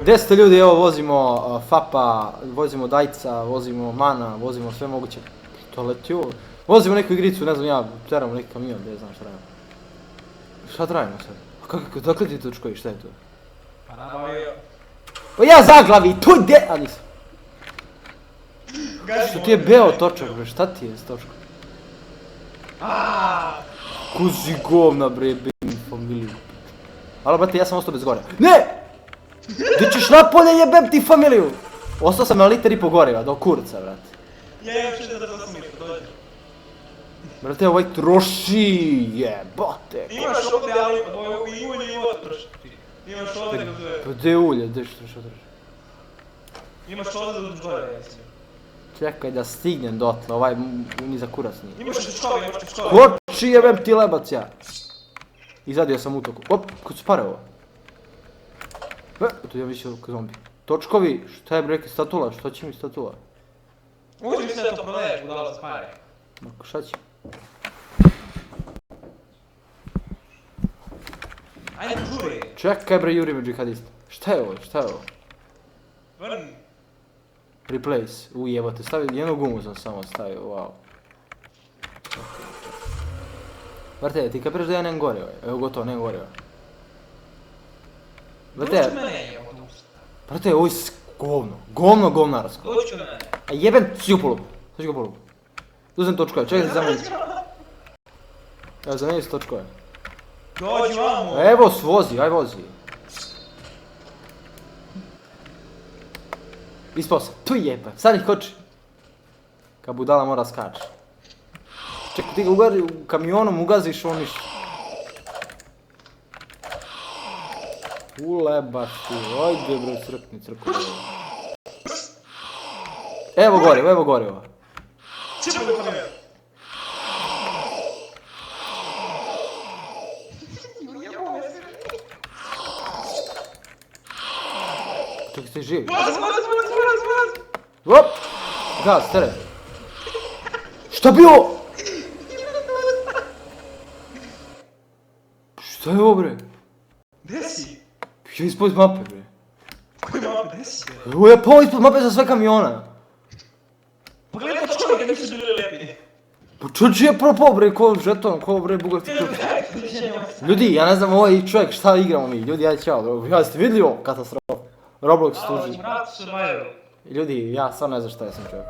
Gdje ste ljudi, evo vozimo Fapa, vozimo Dajca, vozimo Mana, vozimo sve moguće. To letio. Vozimo neku igricu, ne znam ja, teramo neki kamion, ne znam šta radimo. Šta radimo sad? A kako, dakle ti točkovi, šta je to? Pa nabavio. Pa ja zaglavi, tu gdje? A nisam. Što ti je beo točak bre, šta ti je s točkom? Kuzi govna bre, bim familiju. Alo brate, ja sam ostao bez gore. Ne! Gdje ćeš napolje jebem ti familiju? Ostao sam na liter i po goriva, do kurca brate. Ja imam 68 minuta, dođe. Brate, ovaj troši, jebote. Imaš ovdje, ali i ulje i vodu troši. Imaš ovdje da uzove. Pa gdje je ulje, gdje što troši? Imaš ovdje da uzgore, jesi. Čekaj da stignem dotle, ovaj ni za kurac nije. Imaš točkove, imaš točkove. Koči jebem ti lebac ja. Izadio sam utoku. Op, kod su pare ovo. Tu ja više kao zombi. Točkovi, šta je breke, statula, šta će mi statula? Uđi mi se da to prodaješ, budala za pare. Marko, šta će? Ajde, žuri. Čekaj bre, juri me džihadist. Šta je ovo, šta je ovo? Vrni. Replace, ujebote, stavio, jednu gumu sam samo stavio, wow. Brate, ti kapiraš da ja nemam gorivo, evo gotovo, nemam gorivo. Dođi u mene, jebo tu. Brate, ovo je govno, govnarsko. Dođi u mene. A jebem ću polup, sad ću ga polup. Uzem točkove, čekaj za meni. Evo, za meni su točkove. Dođi vamo. Evo, svozi, aj vozi. Ispao sam, tu jeba, sad ih koči. Ka budala mora skače. Čekaj, ti ga kamionom ugaziš, on ništa. Ulebaš ti, ojde bre, crkni. Evo gorivo. Čipu do kamera. Čekaj, ste živi. Vlaz. Op! Gaz, tere. Šta bio? Šta je ovo bre? Gdje si? Ja ispao iz mape bre. Koji mape, gdje si? Evo je pao ispod mape za sve kamiona. Pogledaj točkove kad nisu bili lepi. Pa čuči je propao bre, ko žeton, ko bre bugarski ključ. Ljudi, ja ne znam ovaj čovjek šta igramo mi. Ljudi, ajde čao bro. Ja ste vidjeli ovo? Katastrofa. Roblox tuži. Vratu se Majeru. Ljudi, ja stvarno ne znam šta ja sam čovjek.